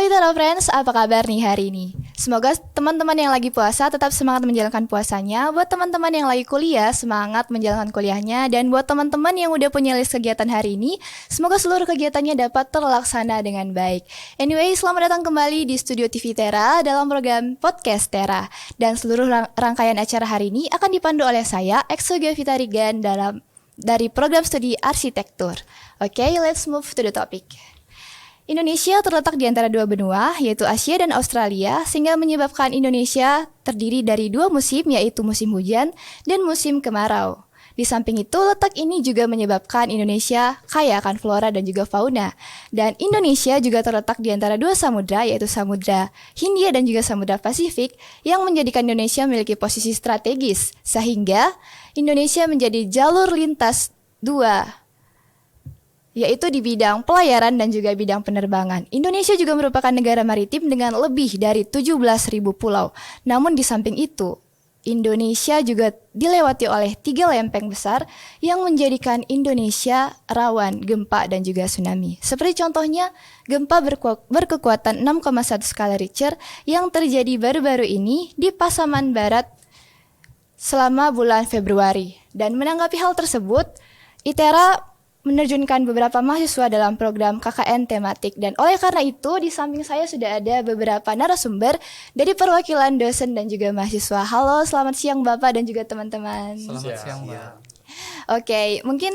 Litera Friends, apa kabar nih hari ini? Semoga teman-teman yang lagi puasa tetap semangat menjalankan puasanya. Buat teman-teman yang lagi kuliah, semangat menjalankan kuliahnya. Dan buat teman-teman yang udah punya list kegiatan hari ini, semoga seluruh kegiatannya dapat terlaksana dengan baik. Anyway, selamat datang kembali di Studio TV Tera dalam program Podcast Tera. Dan seluruh rangkaian acara hari ini akan dipandu oleh saya, Exo Gavita Rigan, dari program studi arsitektur. Oke, let's move to the topic. Indonesia terletak di antara dua benua, yaitu Asia dan Australia, sehingga menyebabkan Indonesia terdiri dari dua musim, yaitu musim hujan dan musim kemarau. Di samping itu, letak ini juga menyebabkan Indonesia kaya akan flora dan juga fauna. Dan Indonesia juga terletak di antara dua samudra, yaitu Samudra Hindia dan juga Samudra Pasifik, yang menjadikan Indonesia memiliki posisi strategis, sehingga Indonesia menjadi jalur lintas dua, yaitu di bidang pelayaran dan juga bidang penerbangan. Indonesia juga merupakan negara maritim dengan lebih dari 17.000 pulau. Namun di samping itu, Indonesia juga dilewati oleh 3 lempeng besar yang menjadikan Indonesia rawan gempa dan juga tsunami. Seperti contohnya, gempa berkekuatan 6,1 skala Richter yang terjadi baru-baru ini di Pasaman Barat selama bulan Februari. Dan menanggapi hal tersebut, ITERA menerjunkan beberapa mahasiswa dalam program KKN tematik. Dan oleh karena itu, di samping saya sudah ada beberapa narasumber dari perwakilan dosen dan juga mahasiswa. Halo, selamat siang Bapak dan juga teman-teman. Selamat siang, Mbak. Oke, mungkin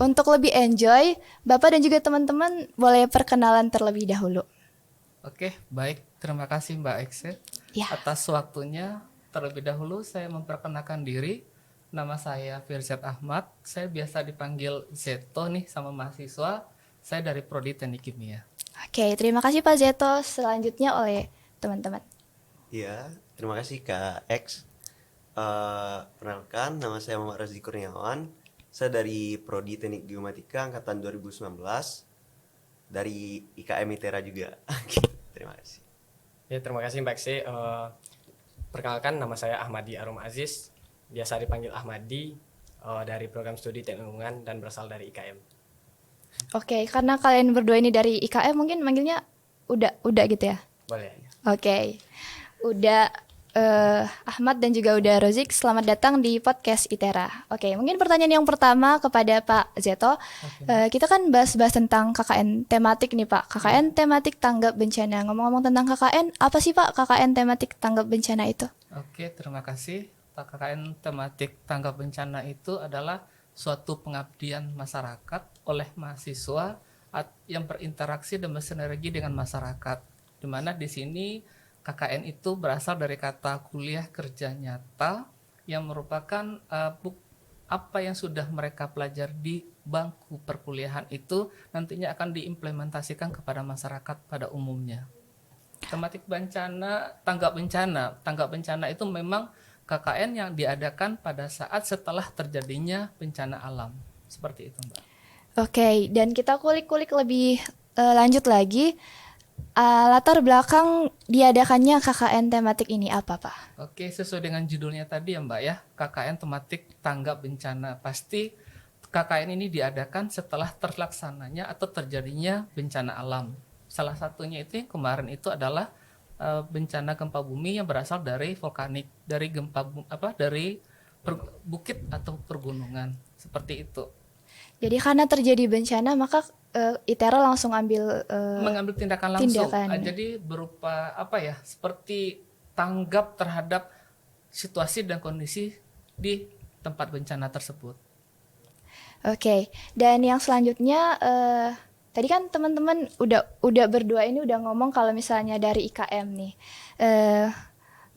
untuk lebih enjoy, Bapak dan juga teman-teman boleh perkenalan terlebih dahulu. Oke, baik. Terima kasih Mbak Ekse atas waktunya. Terlebih dahulu saya memperkenalkan diri. Nama saya Firzat Ahmad, saya biasa dipanggil Zeto nih sama mahasiswa, saya dari Prodi Teknik Kimia. Oke, terima kasih Pak Zeto, selanjutnya oleh teman-teman. Iya, terima kasih Kak X. Perkenalkan, nama saya Muhammad Razdi Kurniawan, saya dari Prodi Teknik Geomatika Angkatan 2019, dari IKM ITERA juga. Terima kasih. Ya, terima kasih Mbak Xe. Perkenalkan, nama saya Ahmadi Arum Aziz, biasa dipanggil Ahmadi, dari program studi teknik lingkungan dan berasal dari IKM. Oke, karena kalian berdua ini dari IKM, mungkin manggilnya udah gitu ya? Boleh. Oke, udah Ahmad dan juga udah Rozik, selamat datang di podcast ITERA. Oke, mungkin pertanyaan yang pertama kepada Pak Zeto. Kita kan bahas-bahas tentang KKN tematik nih Pak. KKN tematik tanggap bencana. Ngomong-ngomong tentang KKN, apa sih Pak KKN tematik tanggap bencana itu? Oke, terima kasih. KKN tematik tanggap bencana itu adalah suatu pengabdian masyarakat oleh mahasiswa yang berinteraksi dan bersinergi dengan masyarakat. Di mana di sini KKN itu berasal dari kata kuliah kerja nyata yang merupakan apa yang sudah mereka pelajari di bangku perkuliahan itu nantinya akan diimplementasikan kepada masyarakat pada umumnya. Tematik bencana, tanggap bencana itu memang KKN yang diadakan pada saat setelah terjadinya bencana alam. Seperti itu, Mbak. Oke, dan kita kulik-kulik lebih lanjut lagi. Latar belakang diadakannya KKN tematik ini apa, Pak? Oke, sesuai dengan judulnya tadi ya, Mbak ya. KKN tematik tanggap bencana. Pasti KKN ini diadakan setelah terlaksananya atau terjadinya bencana alam. Salah satunya itu yang kemarin itu adalah bencana gempa bumi yang berasal dari vulkanik, dari bukit atau pergunungan, seperti itu. Jadi karena terjadi bencana maka ITERA langsung mengambil tindakan langsung. Jadi berupa seperti tanggap terhadap situasi dan kondisi di tempat bencana tersebut. Oke, dan yang selanjutnya tadi kan teman-teman udah berdua ini udah ngomong kalau misalnya dari IKM nih.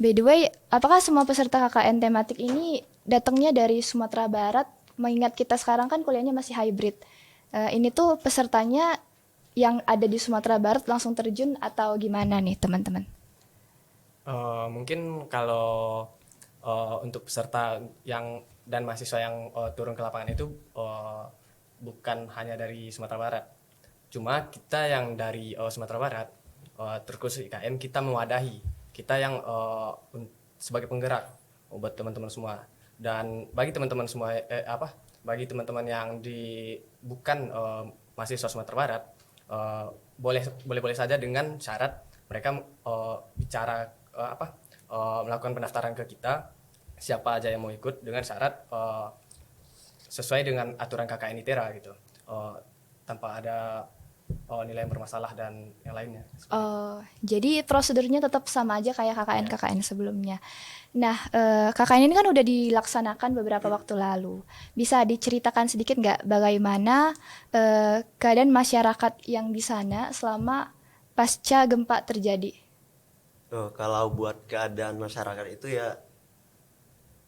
By the way, apakah semua peserta KKN tematik ini datangnya dari Sumatera Barat? Mengingat kita sekarang kan kuliahnya masih hybrid. Ini tuh pesertanya yang ada di Sumatera Barat langsung terjun atau gimana nih teman-teman? Mungkin kalau untuk peserta yang dan mahasiswa yang turun ke lapangan itu bukan hanya dari Sumatera Barat. Cuma kita yang dari Sumatera Barat, terkhusus IKM, kita mewadahi. Kita yang sebagai penggerak buat teman-teman semua. Dan bagi teman-teman semua, bagi teman-teman yang bukan mahasiswa Sumatera Barat, boleh saja dengan syarat mereka melakukan pendaftaran ke kita, siapa aja yang mau ikut, dengan syarat sesuai dengan aturan KKN ITERA gitu, tanpa ada nilai yang bermasalah dan yang lainnya. Oh, jadi prosedurnya tetap sama aja kayak KKN sebelumnya. Nah, KKN ini kan udah dilaksanakan beberapa waktu lalu. Bisa diceritakan sedikit nggak bagaimana keadaan masyarakat yang di sana selama pasca gempa terjadi? Kalau buat keadaan masyarakat itu ya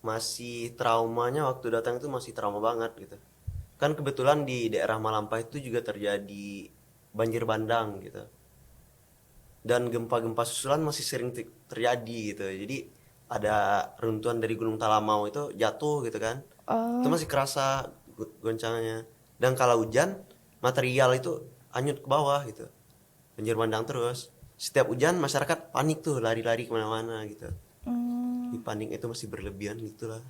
masih traumanya waktu datang itu masih trauma banget gitu. Kan kebetulan di daerah Malampah itu juga terjadi banjir bandang gitu. Dan gempa-gempa susulan masih sering terjadi gitu. Jadi ada runtuhan dari Gunung Talamau itu jatuh gitu kan. Itu masih kerasa goncangannya. Dan kalau hujan, material itu hanyut ke bawah gitu. Banjir bandang terus. Setiap hujan masyarakat panik tuh, lari-lari kemana-mana gitu. Di panik itu masih berlebihan gitulah.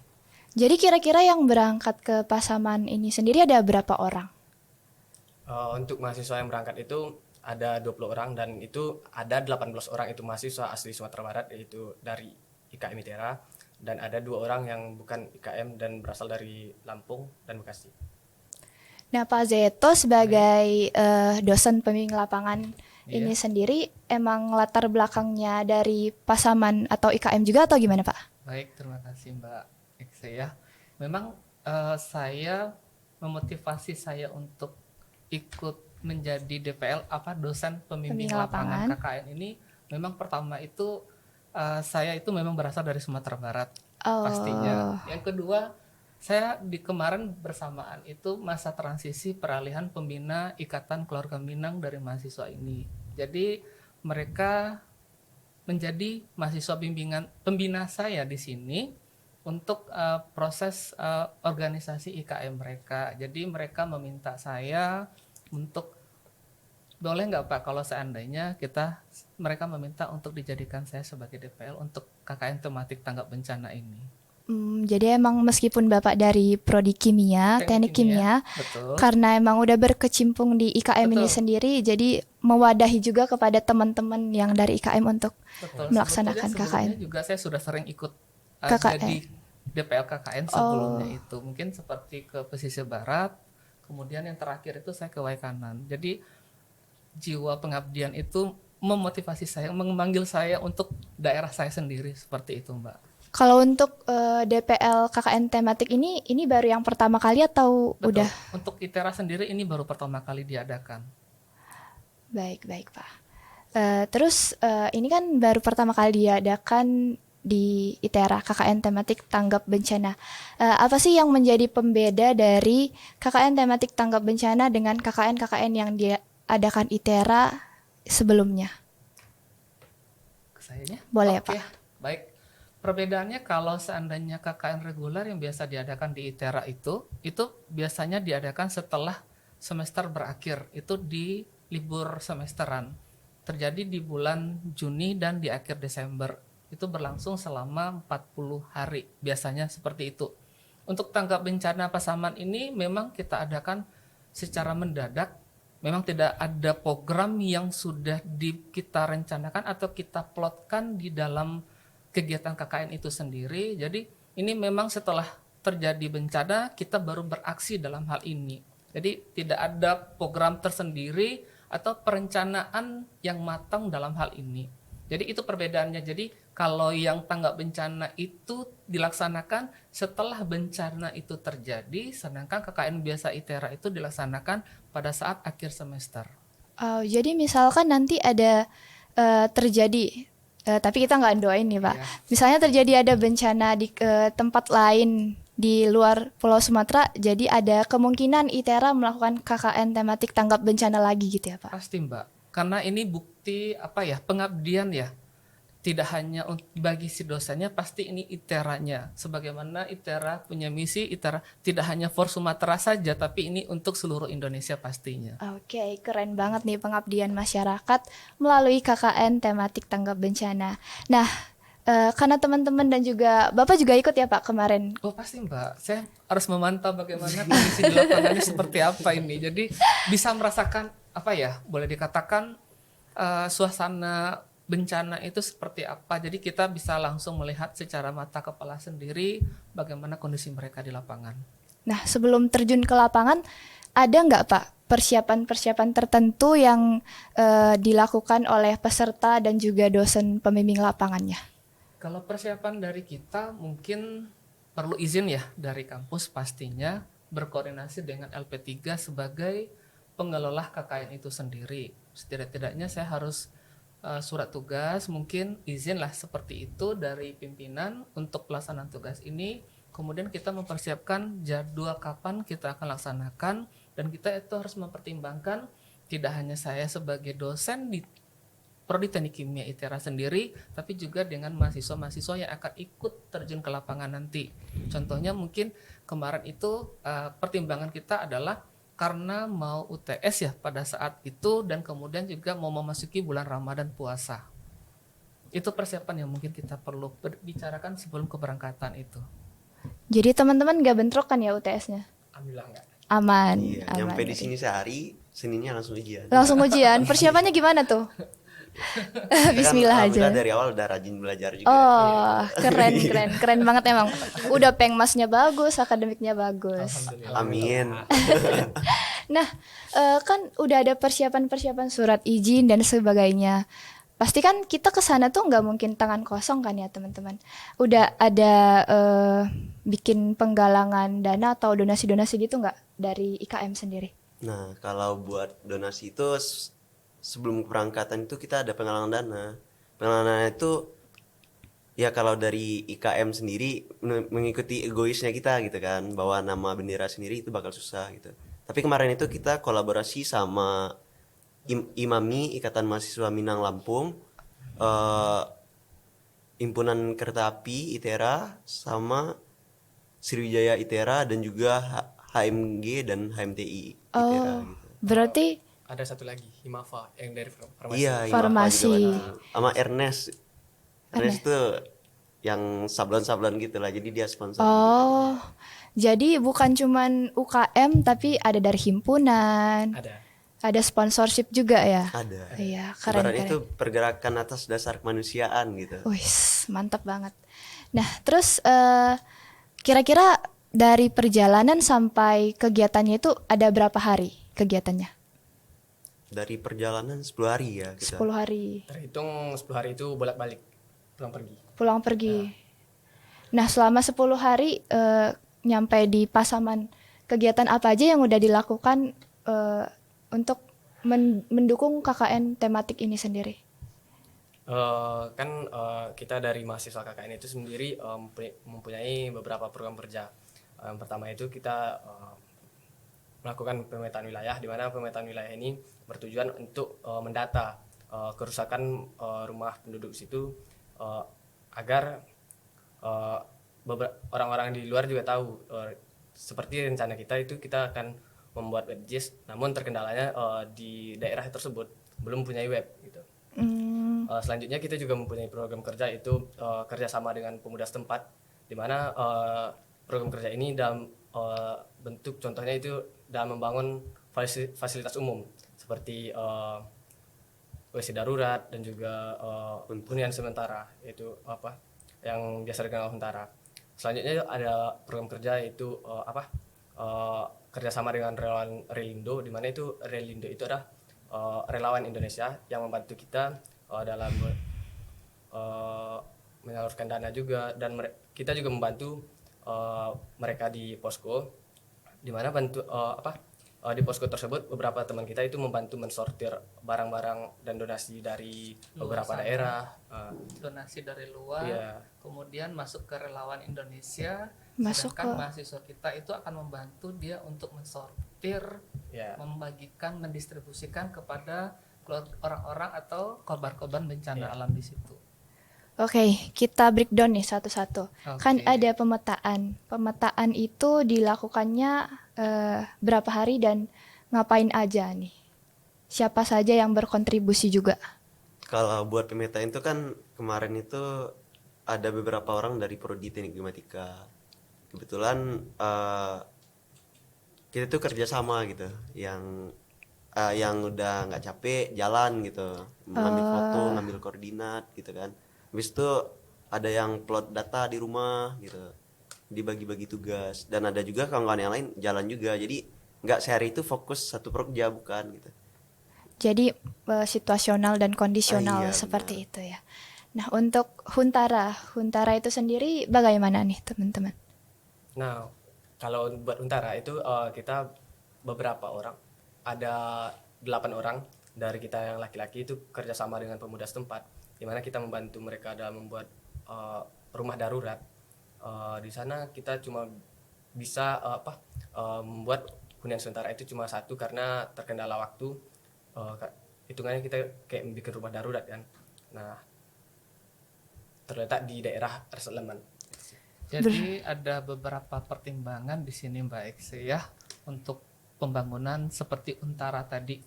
Jadi kira-kira yang berangkat ke Pasaman ini sendiri ada berapa orang? Untuk mahasiswa yang berangkat itu ada 20 orang, dan itu ada 18 orang itu mahasiswa asli Sumatera Barat, yaitu dari IKM ITERA, dan ada 2 orang yang bukan IKM dan berasal dari Lampung dan Bekasi. Nah, Pak Zeto sebagai dosen pembimbing lapangan ini sendiri emang latar belakangnya dari Pasaman atau IKM juga atau gimana, Pak? Baik, terima kasih Mbak Ekse ya. Memang saya memotivasi saya untuk ikut menjadi DPL dosen pembimbing lapangan KKN ini, memang pertama itu saya itu memang berasal dari Sumatera Barat pastinya. Yang kedua, saya di kemarin bersamaan itu masa transisi peralihan pembina Ikatan Keluarga Minang dari mahasiswa ini. Jadi mereka menjadi mahasiswa pembina saya di sini untuk proses organisasi IKM mereka. Jadi mereka meminta saya untuk, boleh nggak Pak kalau seandainya mereka meminta untuk dijadikan saya sebagai DPL untuk KKN tematik tanggap bencana ini. Jadi emang meskipun Bapak dari Prodi Kimia, Teknik Kimia, betul. Karena emang udah berkecimpung di IKM ini sendiri, jadi mewadahi juga kepada teman-teman yang dari IKM untuk melaksanakan KKN. Juga saya sudah sering ikut KKN. jadi DPL KKN sebelumnya itu. Mungkin seperti ke pesisir barat, kemudian yang terakhir itu saya ke Waikanan. Jadi jiwa pengabdian itu memotivasi saya, memanggil saya untuk daerah saya sendiri, seperti itu Mbak. Kalau untuk DPL KKN tematik ini baru yang pertama kali atau Betul. udah? Untuk ITERA sendiri ini baru pertama kali diadakan. Baik Pak. Terus ini kan baru pertama kali diadakan di ITERA KKN tematik tanggap bencana. Apa sih yang menjadi pembeda dari KKN tematik tanggap bencana dengan KKN yang diadakan ITERA sebelumnya? Kesayanya? Boleh Oke. Pak. Baik. Perbedaannya kalau seandainya KKN reguler yang biasa diadakan di ITERA itu biasanya diadakan setelah semester berakhir, itu di libur semesteran. Terjadi di bulan Juni dan di akhir Desember. Itu berlangsung selama 40 hari, biasanya seperti itu. Untuk tanggap bencana Pasaman ini memang kita adakan secara mendadak, memang tidak ada program yang sudah kita rencanakan atau kita plotkan di dalam kegiatan KKN itu sendiri. Jadi ini memang setelah terjadi bencana kita baru beraksi dalam hal ini. Jadi tidak ada program tersendiri atau perencanaan yang matang dalam hal ini. Jadi itu perbedaannya. Jadi kalau yang tanggap bencana itu dilaksanakan setelah bencana itu terjadi, sedangkan KKN biasa ITERA itu dilaksanakan pada saat akhir semester. Jadi misalkan nanti ada terjadi tapi kita nggak doain nih Pak. Ya. Misalnya terjadi ada bencana di tempat lain di luar Pulau Sumatera, jadi ada kemungkinan ITERA melakukan KKN tematik tanggap bencana lagi gitu ya Pak? Pasti Mbak, karena ini bukti pengabdian ya. Tidak hanya bagi si dosennya, pasti ini ITERA-nya. Sebagaimana ITERA punya misi, ITERA tidak hanya for Sumatera saja, tapi ini untuk seluruh Indonesia pastinya. Oke, keren banget nih pengabdian masyarakat melalui KKN tematik tanggap bencana. Nah, karena teman-teman dan juga Bapak juga ikut ya Pak kemarin? Oh pasti Mbak, saya harus memantau bagaimana kondisi di lapangannya seperti apa ini. Jadi bisa merasakan apa ya, boleh dikatakan suasana bencana itu seperti apa. Jadi kita bisa langsung melihat secara mata kepala sendiri bagaimana kondisi mereka di lapangan. Nah, sebelum terjun ke lapangan, ada nggak Pak persiapan-persiapan tertentu yang dilakukan oleh peserta dan juga dosen pembimbing lapangannya? Kalau persiapan dari kita mungkin perlu izin ya dari kampus, pastinya berkoordinasi dengan LP3 sebagai pengelola KKN itu sendiri. Setidak-tidaknya saya harus surat tugas, mungkin izin lah seperti itu dari pimpinan untuk pelaksanaan tugas ini. Kemudian kita mempersiapkan jadwal kapan kita akan laksanakan, dan kita itu harus mempertimbangkan tidak hanya saya sebagai dosen di Prodi Teknik Kimia ITERA sendiri, tapi juga dengan mahasiswa-mahasiswa yang akan ikut terjun ke lapangan nanti. Contohnya mungkin kemarin itu pertimbangan kita adalah karena mau UTS ya pada saat itu, dan kemudian juga mau memasuki bulan Ramadan puasa. Itu persiapan yang mungkin kita perlu bicarakan sebelum keberangkatan itu. Jadi teman-teman nggak bentrok kan ya UTS-nya? Alhamdulillah enggak. Aman. Iya, aman. nyampe di sini sehari, Seninnya langsung ujian. Langsung ujian. Persiapannya gimana tuh? Bismillah aja. Alhamdulillah dari awal udah rajin belajar juga. Oh, keren banget emang. Udah pengmasnya bagus, akademiknya bagus. Alhamdulillah. Amin. Nah, kan udah ada persiapan-persiapan surat izin dan sebagainya. Pasti kan kita ke sana tuh nggak mungkin tangan kosong kan ya teman-teman. Udah ada bikin penggalangan dana atau donasi-donasi gitu nggak dari IKM sendiri? Nah, kalau buat donasi itu sebelum keberangkatan itu kita ada penggalangan dana. Penggalangan dana itu ya kalau dari IKM sendiri mengikuti egoisnya kita gitu kan, bawa nama bendera sendiri itu bakal susah gitu. Tapi kemarin itu kita kolaborasi sama IMAMI, Ikatan Mahasiswa Minang Lampung, Himpunan Kereta Api ITERA, sama Sriwijaya ITERA, dan juga HMG dan HMTI ITERA gitu. Berarti Ada satu lagi, Himafa yang dari farmasi. Iya, Farmasi. Himafa juga bantu. Sama Ernest. Ernest itu yang sablon-sablon gitu lah, jadi dia sponsor. oh, jadi bukan cuman UKM tapi ada dari himpunan, ada sponsorship juga ya. Ada. Iya, keren. Ibaratnya itu pergerakan atas dasar kemanusiaan gitu. Wih, mantap banget. Nah, terus kira-kira dari perjalanan sampai kegiatannya itu ada berapa hari kegiatannya? Dari perjalanan 10 hari ya kita. 10 hari. Terhitung 10 hari itu bolak-balik pulang pergi. Pulang pergi. Nah, selama 10 hari nyampe di Pasaman, kegiatan apa aja yang udah dilakukan untuk mendukung KKN tematik ini sendiri? Kita dari mahasiswa KKN itu sendiri mempunyai beberapa program kerja. Yang pertama itu kita melakukan pemetaan wilayah, di mana pemetaan wilayah ini bertujuan untuk mendata kerusakan rumah penduduk situ, agar orang-orang di luar juga tahu. Seperti rencana kita itu kita akan membuat webjis, namun terkendalanya di daerah tersebut belum punya web gitu. Selanjutnya kita juga mempunyai program kerja itu kerjasama dengan pemuda setempat, di mana program kerja ini dalam bentuk contohnya itu dalam membangun fasilitas umum seperti WC darurat dan juga hunian sementara, yaitu yang biasa dikenal huntara. Selanjutnya ada program kerja yaitu kerjasama dengan relawan Relindo, di mana itu Relindo itu adalah relawan Indonesia yang membantu kita dalam menyalurkan dana juga, dan kita juga membantu mereka di posko, di mana di posko tersebut beberapa teman kita itu membantu mensortir barang-barang dan donasi dari beberapa daerah, donasi dari luar, kemudian masuk ke relawan Indonesia, sedangkan mahasiswa kita itu akan membantu dia untuk mensortir, membagikan, mendistribusikan kepada orang-orang atau korban-korban bencana alam di situ. Oke, kita breakdown nih satu-satu. Kan ada pemetaan. Pemetaan itu dilakukannya berapa hari dan ngapain aja nih? Siapa saja yang berkontribusi juga? Kalau buat pemetaan itu kan kemarin itu ada beberapa orang dari Prodi Teknik Geomatika. Kebetulan kita tuh kerjasama gitu. Yang yang udah nggak capek jalan gitu, ngambil foto, ngambil koordinat gitu kan. Habis itu ada yang plot data di rumah gitu, dibagi-bagi tugas. Dan ada juga kawan-kawan yang lain jalan juga, jadi nggak sehari itu fokus satu proja, bukan gitu. Jadi situasional dan kondisional Iya, seperti benar. itu ya. Nah, untuk Huntara itu sendiri bagaimana nih teman-teman? Nah, kalau buat Untara itu kita beberapa orang, ada 8 orang dari kita yang laki-laki itu kerjasama dengan pemuda setempat, di mana kita membantu mereka dalam membuat rumah darurat. Di sana kita cuma bisa membuat hunian sementara itu cuma satu karena terkendala waktu. Hitungannya kita kayak bikin rumah darurat kan. Nah, terletak di daerah resettlement. Jadi ada beberapa pertimbangan di sini Mbak Eksi ya untuk pembangunan seperti Untara tadi.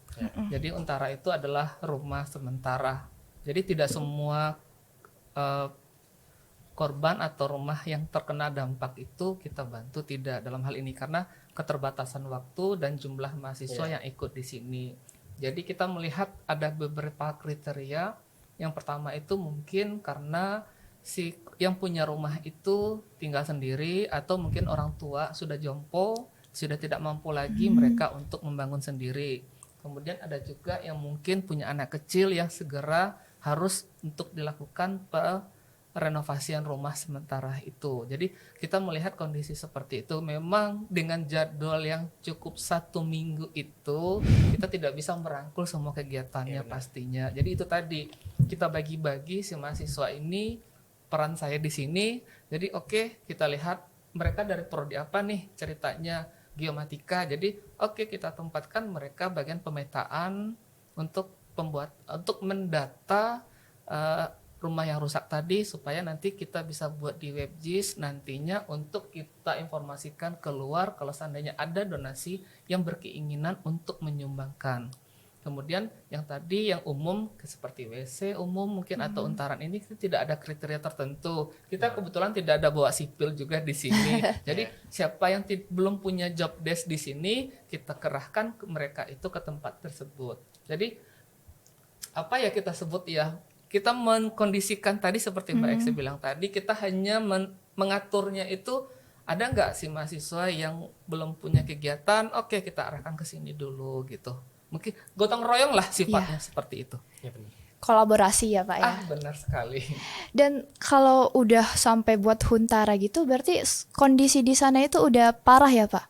Jadi Untara itu adalah rumah sementara. Jadi tidak semua eh, korban atau rumah yang terkena dampak itu kita bantu, tidak dalam hal ini karena keterbatasan waktu dan jumlah mahasiswa yang ikut di sini. Jadi kita melihat ada beberapa kriteria. Yang pertama itu mungkin karena si yang punya rumah itu tinggal sendiri atau mungkin orang tua sudah jompo, sudah tidak mampu lagi mereka untuk membangun sendiri. Kemudian ada juga yang mungkin punya anak kecil yang segera harus untuk dilakukan renovasian rumah sementara itu. Jadi kita melihat kondisi seperti itu memang dengan jadwal yang cukup 1 minggu itu kita tidak bisa merangkul semua kegiatannya pastinya. Jadi itu tadi kita bagi-bagi si mahasiswa ini peran saya di sini. Jadi oke, kita lihat mereka dari prodi apa nih ceritanya geomatika. Jadi oke, kita tempatkan mereka bagian pemetaan untuk mendata rumah yang rusak tadi supaya nanti kita bisa buat di WebGIS nantinya untuk kita informasikan keluar kalau seandainya ada donasi yang berkeinginan untuk menyumbangkan. Kemudian yang tadi yang umum seperti WC umum mungkin atau untaran ini tidak ada kriteria tertentu. Kita kebetulan tidak ada bawa sipil juga di sini. Jadi siapa yang belum punya job desk di sini kita kerahkan mereka itu ke tempat tersebut. Jadi apa ya kita sebut ya? Kita mengkondisikan tadi seperti Mbak Eksi bilang tadi, kita hanya mengaturnya itu ada nggak sih mahasiswa yang belum punya kegiatan, oke kita arahkan ke sini dulu gitu. Mungkin gotong royong lah sifatnya seperti itu. Ya benar. Kolaborasi ya Pak ya. Benar sekali. Dan kalau udah sampai buat Huntara gitu berarti kondisi di sana itu udah parah ya Pak?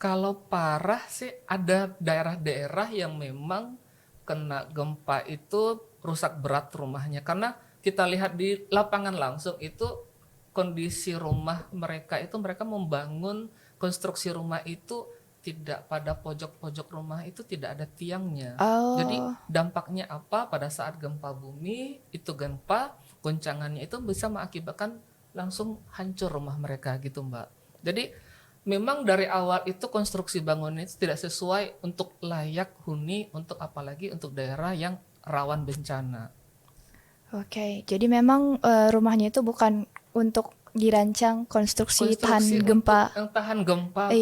Kalau parah sih ada daerah-daerah yang memang kena gempa itu rusak berat rumahnya karena kita lihat di lapangan langsung itu kondisi rumah mereka itu mereka membangun konstruksi rumah itu tidak pada pojok-pojok rumah itu tidak ada tiangnya. Jadi dampaknya apa pada saat gempa bumi itu gempa goncangannya itu bisa mengakibatkan langsung hancur rumah mereka gitu Mbak. Jadi memang dari awal itu konstruksi bangunan itu tidak sesuai untuk layak huni untuk apalagi untuk daerah yang rawan bencana. Oke, jadi memang rumahnya itu bukan untuk dirancang konstruksi tahan gempa. Yang tahan gempa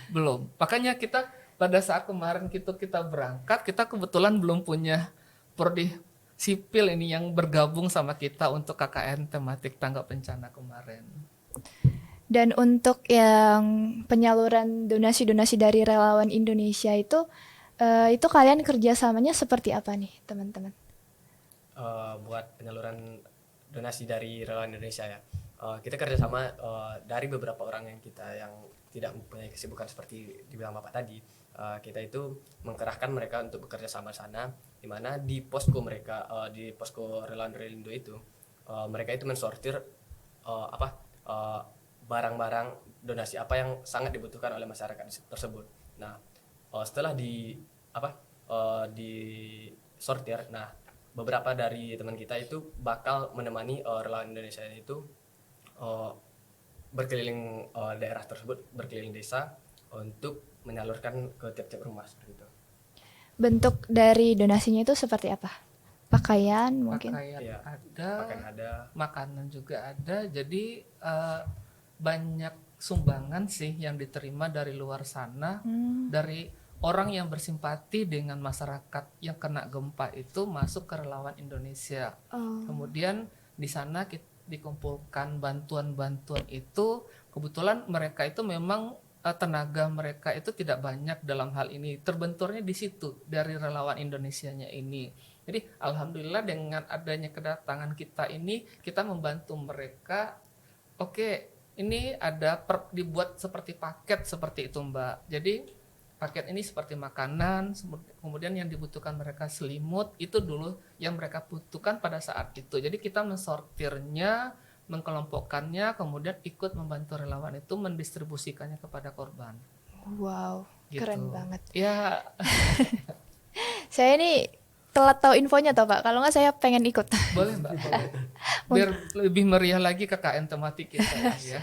belum. Makanya kita pada saat kemarin kita berangkat, kita kebetulan belum punya prodi sipil ini yang bergabung sama kita untuk KKN tematik tanggap bencana kemarin. Dan untuk yang penyaluran donasi-donasi dari relawan Indonesia itu kalian kerjasamanya seperti apa nih teman-teman? Buat penyaluran donasi dari relawan Indonesia ya, kita kerjasama dari beberapa orang yang tidak mempunyai kesibukan seperti dibilang Bapak tadi. Kita itu mengkerahkan mereka untuk bekerja sama sana, di mana di posko mereka, di posko relawan Relindo itu mereka itu mensortir barang-barang donasi apa yang sangat dibutuhkan oleh masyarakat tersebut. Nah, setelah disortir, nah beberapa dari teman kita itu bakal menemani relawan Indonesia itu berkeliling daerah tersebut, berkeliling desa untuk menyalurkan ke tiap-tiap rumah seperti itu. Bentuk dari donasinya itu seperti apa? Pakaian mungkin? Pakaian Ya, ada, ada, makanan juga ada. Jadi banyak sumbangan sih yang diterima dari luar sana, dari orang yang bersimpati dengan masyarakat yang kena gempa itu masuk ke relawan Indonesia. Kemudian di sana dikumpulkan bantuan-bantuan itu. Kebetulan mereka itu memang tenaga mereka itu tidak banyak dalam hal ini. Terbenturnya di situ dari relawan Indonesianya ini. Jadi alhamdulillah dengan adanya kedatangan kita ini, kita membantu mereka. Oke, ini ada dibuat seperti paket seperti itu Mbak. Jadi paket ini seperti makanan, kemudian yang dibutuhkan mereka selimut, itu dulu yang mereka butuhkan pada saat itu. Jadi kita mensortirnya, mengkelompokkannya, kemudian ikut membantu relawan itu mendistribusikannya kepada korban. Wow, Gitu. keren banget. Ya, Saya ini telat tahu infonya toh Pak. Kalau nggak saya pengen ikut. boleh Mbak, boleh. Biar lebih meriah lagi KKN tematik kita ya.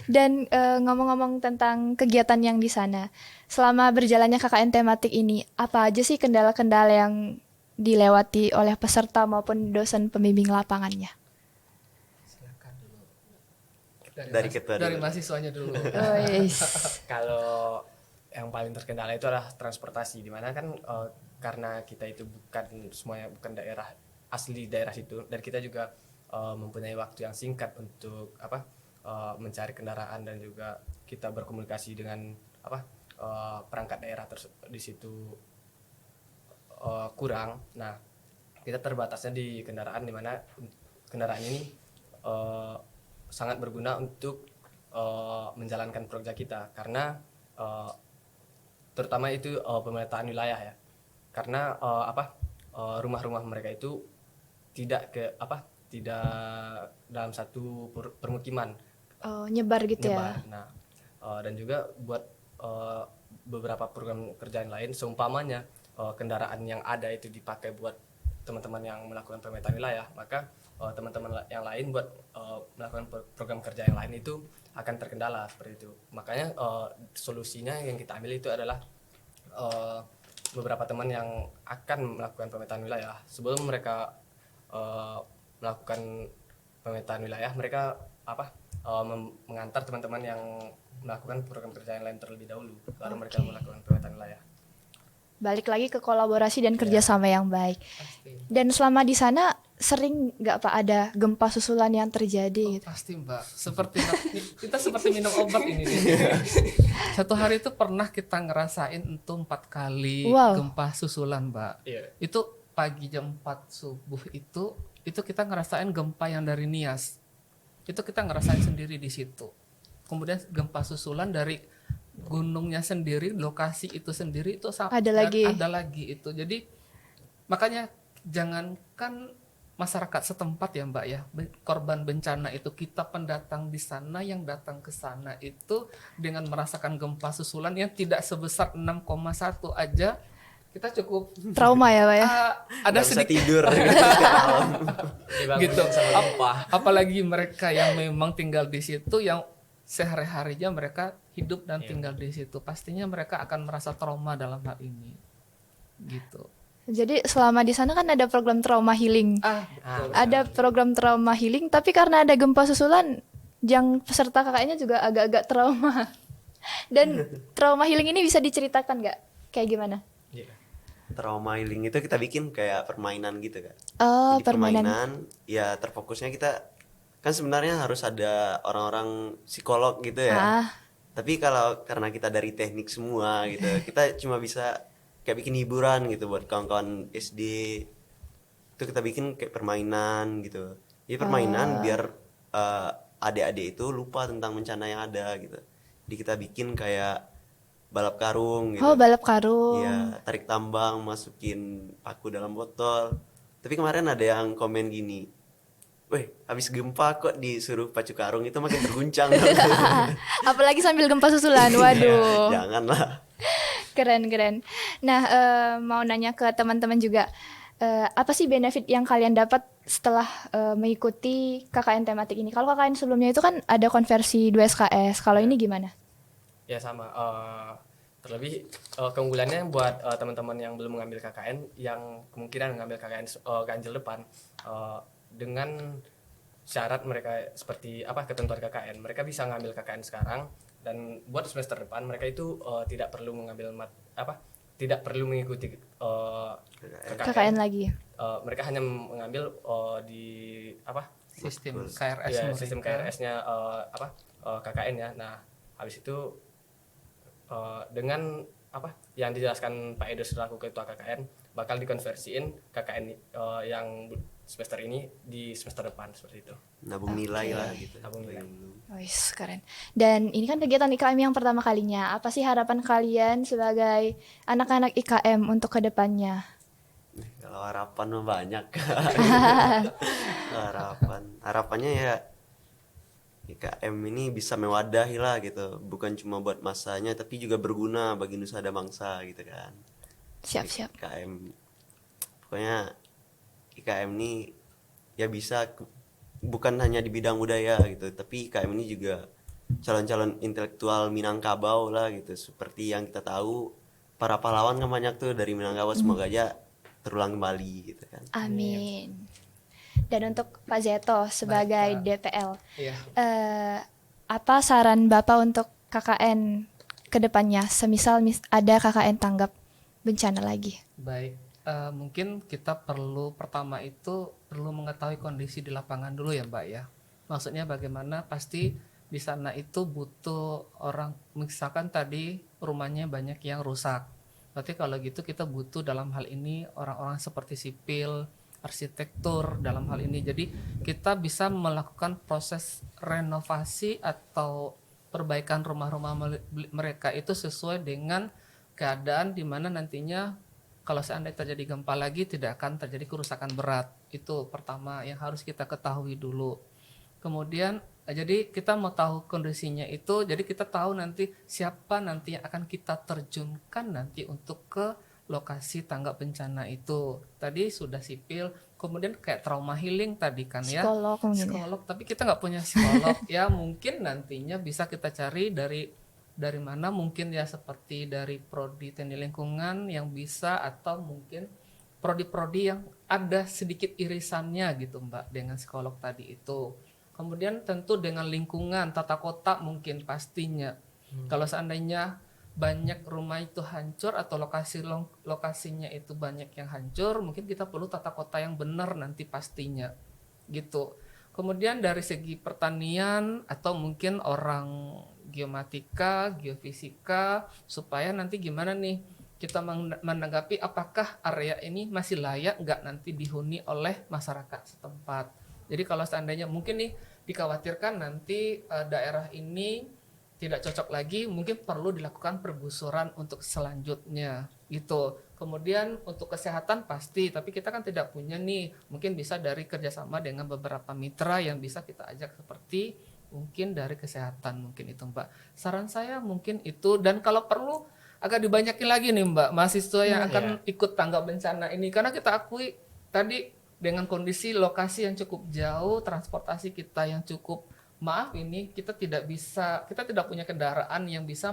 Dan ngomong-ngomong tentang kegiatan yang di sana, selama berjalannya KKN tematik ini, apa aja sih kendala-kendala yang dilewati oleh peserta maupun dosen pembimbing lapangannya? Silakan dulu. Dari ketua dari dulu. mahasiswanya dulu. Oh, yes. Kalau yang paling terkendala itu adalah transportasi, di mana kan karena kita itu bukan daerah asli daerah situ, dan kita juga mempunyai waktu yang singkat untuk mencari kendaraan, dan juga kita berkomunikasi dengan perangkat daerah di situ kurang. Nah, kita terbatasnya di kendaraan, di mana kendaraan ini sangat berguna untuk menjalankan program kita, karena terutama itu pemetaan wilayah ya, karena rumah-rumah mereka itu tidak dalam satu permukiman, Oh, nyebar gitu ya. nyebar. Nah, dan juga buat beberapa program kerjaan lain, seumpamanya kendaraan yang ada itu dipakai buat teman-teman yang melakukan pemetaan wilayah, maka teman-teman yang lain buat melakukan program kerja yang lain itu akan terkendala seperti itu. Makanya solusinya yang kita ambil itu adalah beberapa teman yang akan melakukan pemetaan wilayah, sebelum mereka melakukan pemetaan wilayah, mereka mengantar teman-teman yang melakukan program kerja yang lain terlebih dahulu, baru mereka melakukan pemetaan wilayah. Balik lagi ke kolaborasi dan kerjasama yang baik. Pasti. Dan selama di sana sering nggak Pak ada gempa susulan yang terjadi Oh, gitu? pasti Mbak, kita seperti minum obat ini nih. Satu hari itu pernah kita ngerasain itu 4 kali Wow. gempa susulan Mbak. Iya. Itu pagi jam 4 subuh itu kita ngerasain gempa yang dari Nias. Itu kita ngerasain sendiri di situ. Kemudian gempa susulan dari gunungnya sendiri, lokasi itu sendiri itu Ada lagi. ada lagi itu. Jadi makanya jangankan masyarakat setempat ya Mbak ya, korban bencana itu, kita pendatang di sana yang datang ke sana itu dengan merasakan gempa susulan yang tidak sebesar 6,1 aja kita cukup Trauma ya Pak ya? ada Nggak bisa sedikit tidur malam. gitu. Apalagi mereka yang memang tinggal di situ, yang sehari-harinya mereka hidup dan tinggal di situ, pastinya mereka akan merasa trauma dalam hal ini gitu. Jadi selama di sana kan ada program trauma healing. Betul. Ada program trauma healing, tapi karena ada gempa susulan, yang peserta KKN-nya juga agak-agak trauma. Dan trauma healing ini bisa diceritakan nggak? Kayak gimana? Iya. Trauma healing itu kita bikin kayak permainan gitu kan. Oh, Jadi permainan. ya terfokusnya kita kan sebenarnya harus ada orang-orang psikolog gitu ya. Tapi karena kita dari teknik semua gitu, kita cuma bisa kayak bikin hiburan gitu buat kawan-kawan SD. Itu kita bikin kayak permainan gitu. Jadi permainan biar adik-adik itu lupa tentang bencana yang ada gitu. Jadi kita bikin kayak balap karung gitu. Oh, balap karung. Iya, tarik tambang, masukin paku dalam botol. Tapi kemarin ada yang komen gini, "Weh, habis gempa kok disuruh pacu karung, itu makin terguncang." Apalagi sambil gempa susulan. Waduh. Janganlah. Keren. Nah, mau nanya ke teman-teman juga, apa sih benefit yang kalian dapat setelah mengikuti KKN tematik ini? Kalau KKN sebelumnya itu kan ada konversi 2 SKS. Kalau ini gimana? Ya sama, terlebih keunggulannya buat teman-teman yang belum mengambil KKN, yang kemungkinan mengambil KKN ganjil depan, dengan syarat mereka seperti ketentuan KKN, mereka bisa ngambil KKN sekarang, dan buat semester depan mereka itu tidak perlu mengambil tidak perlu mengikuti KKN lagi. Mereka hanya mengambil di apa Sistem KRS ya, mereka. sistem KRS-nya KKN ya. Nah, habis itu dengan apa yang dijelaskan Pak Edo selaku ketua KKN bakal dikonversiin KKN yang semester ini di semester depan seperti itu. Nabung nilai Oke. lah gitu. Nabung nilai. Wis, keren. Dan ini kan kegiatan IKM yang pertama kalinya. Apa sih harapan kalian sebagai anak-anak IKM untuk kedepannya? Kalau harapan mah banyak. Harapannya ya IKM ini bisa mewadahi lah gitu, bukan cuma buat masanya tapi juga berguna bagi nusa dan bangsa gitu kan. Siap-siap. IKM pokoknya IKM ini ya bisa bukan hanya di bidang budaya gitu, tapi IKM ini juga calon-calon intelektual Minangkabau lah gitu. Seperti yang kita tahu para pahlawan kan banyak tuh dari Minangkabau, semoga aja terulang kembali gitu kan. Amin. Dan untuk Pak Zeto sebagai Baik, Kak. DPL, Iya. apa saran Bapak untuk KKN kedepannya? Semisal ada KKN tanggap bencana lagi. Baik, mungkin kita pertama itu perlu mengetahui kondisi di lapangan dulu ya Mbak ya. Maksudnya bagaimana, pasti di sana itu butuh orang, misalkan tadi rumahnya banyak yang rusak. Berarti kalau gitu kita butuh dalam hal ini orang-orang seperti sipil, arsitektur dalam hal ini. Jadi kita bisa melakukan proses renovasi atau perbaikan rumah-rumah mereka itu sesuai dengan keadaan di mana nantinya kalau seandainya terjadi gempa lagi tidak akan terjadi kerusakan berat. Itu pertama yang harus kita ketahui dulu. Kemudian jadi kita mau tahu kondisinya itu, jadi kita tahu nanti siapa nanti yang akan kita terjunkan nanti untuk ke lokasi tanggap bencana itu. Tadi sudah sipil, kemudian kayak trauma healing tadi kan ya. Psikolog mungkin ya. Psikolog, tapi kita nggak punya psikolog. Ya mungkin nantinya bisa kita cari dari mana, mungkin ya seperti dari prodi teknik lingkungan yang bisa, atau mungkin prodi-prodi yang ada sedikit irisannya gitu Mbak dengan psikolog tadi itu. Kemudian tentu dengan lingkungan, tata kota mungkin pastinya. Kalau seandainya banyak rumah itu hancur atau lokasinya itu banyak yang hancur, mungkin kita perlu tata kota yang benar nanti pastinya gitu. Kemudian dari segi pertanian atau mungkin orang geomatika, geofisika, supaya nanti gimana nih kita menanggapi apakah area ini masih layak nggak nanti dihuni oleh masyarakat setempat. Jadi kalau seandainya mungkin nih dikhawatirkan nanti daerah ini tidak cocok lagi, mungkin perlu dilakukan pergusuran untuk selanjutnya gitu. Kemudian untuk kesehatan pasti, tapi kita kan tidak punya nih, mungkin bisa dari kerjasama dengan beberapa mitra yang bisa kita ajak, seperti mungkin dari kesehatan, mungkin itu Mbak. Saran saya mungkin itu, dan kalau perlu agak dibanyakin lagi nih Mbak, mahasiswa yang akan ikut tanggap bencana ini, karena kita akui tadi dengan kondisi lokasi yang cukup jauh, transportasi kita yang cukup, maaf ini kita tidak punya kendaraan yang bisa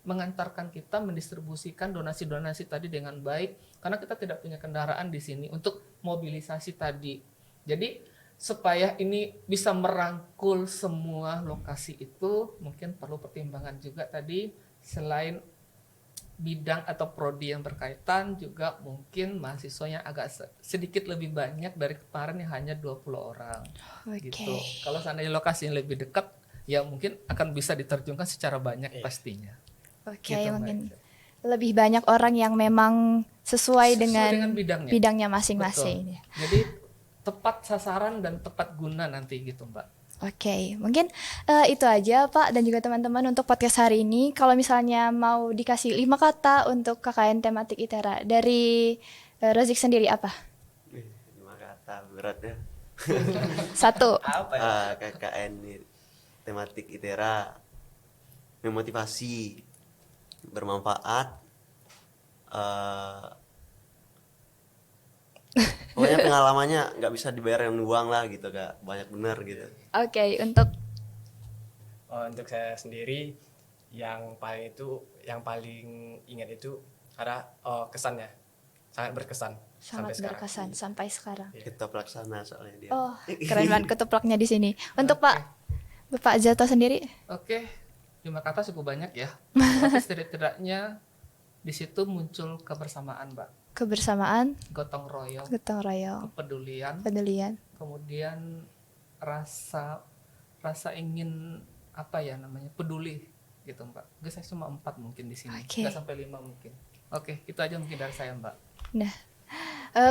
mengantarkan kita mendistribusikan donasi-donasi tadi dengan baik, karena kita tidak punya kendaraan di sini untuk mobilisasi tadi. Jadi supaya ini bisa merangkul semua lokasi itu, mungkin perlu pertimbangan juga tadi, selain bidang atau prodi yang berkaitan, juga mungkin mahasiswanya agak sedikit lebih banyak dari kemarin yang hanya 20 orang. Oke. Gitu. Kalau seandainya lokasi yang lebih dekat, ya mungkin akan bisa diterjunkan secara banyak pastinya. Oke, Gitu, mungkin Mbak. lebih banyak orang yang memang sesuai dengan bidangnya. bidangnya masing-masing. Betul. Jadi tepat sasaran dan tepat guna nanti gitu Mbak. Oke, mungkin itu aja Pak dan juga teman-teman untuk podcast hari ini. Kalau misalnya mau dikasih 5 kata untuk KKN tematik ITERA dari Rozik sendiri apa? 5 kata berat ya. 1. Apa ya? KKN tematik ITERA memotivasi, bermanfaat, pokoknya pengalamannya nggak bisa dibayar dengan uang lah gitu Kak, banyak bener gitu. Oke, untuk Untuk saya sendiri yang paling ingat itu ada kesannya, sangat berkesan sangat sampai sekarang. berkesan sampai sekarang. Kita pelaksana soalnya dia. Oh, keren banget ketuplaknya di sini. Untuk Bapak Zeto sendiri? Oke, 5 kata cukup banyak ya. Tapi setidaknya Di situ muncul kebersamaan, Mbak, Kebersamaan, gotong royong, gotong royong, kepedulian, pedulian. kemudian rasa ingin apa ya namanya, peduli gitu, Mbak. Gue saya cuma 4 mungkin di sini, Oke. nggak sampai 5 mungkin. Oke, itu aja mungkin dari saya, Mbak. Nah,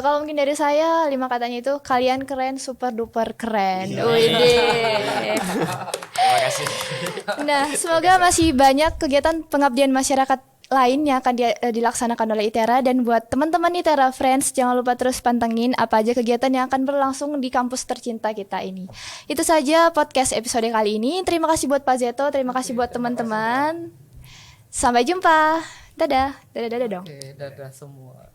kalau mungkin dari saya 5 katanya itu kalian keren, super duper keren. Widih. Terima kasih. Nah, semoga masih banyak kegiatan pengabdian masyarakat lain yang akan dilaksanakan oleh ITERA, dan buat teman-teman ITERA Friends jangan lupa terus pantengin apa aja kegiatan yang akan berlangsung di kampus tercinta kita ini. Itu saja podcast episode kali ini. Terima kasih buat Pak Zeto, terima kasih buat teman-teman. Sampai jumpa. Dadah. Dadah dong. Oke, dadah semua.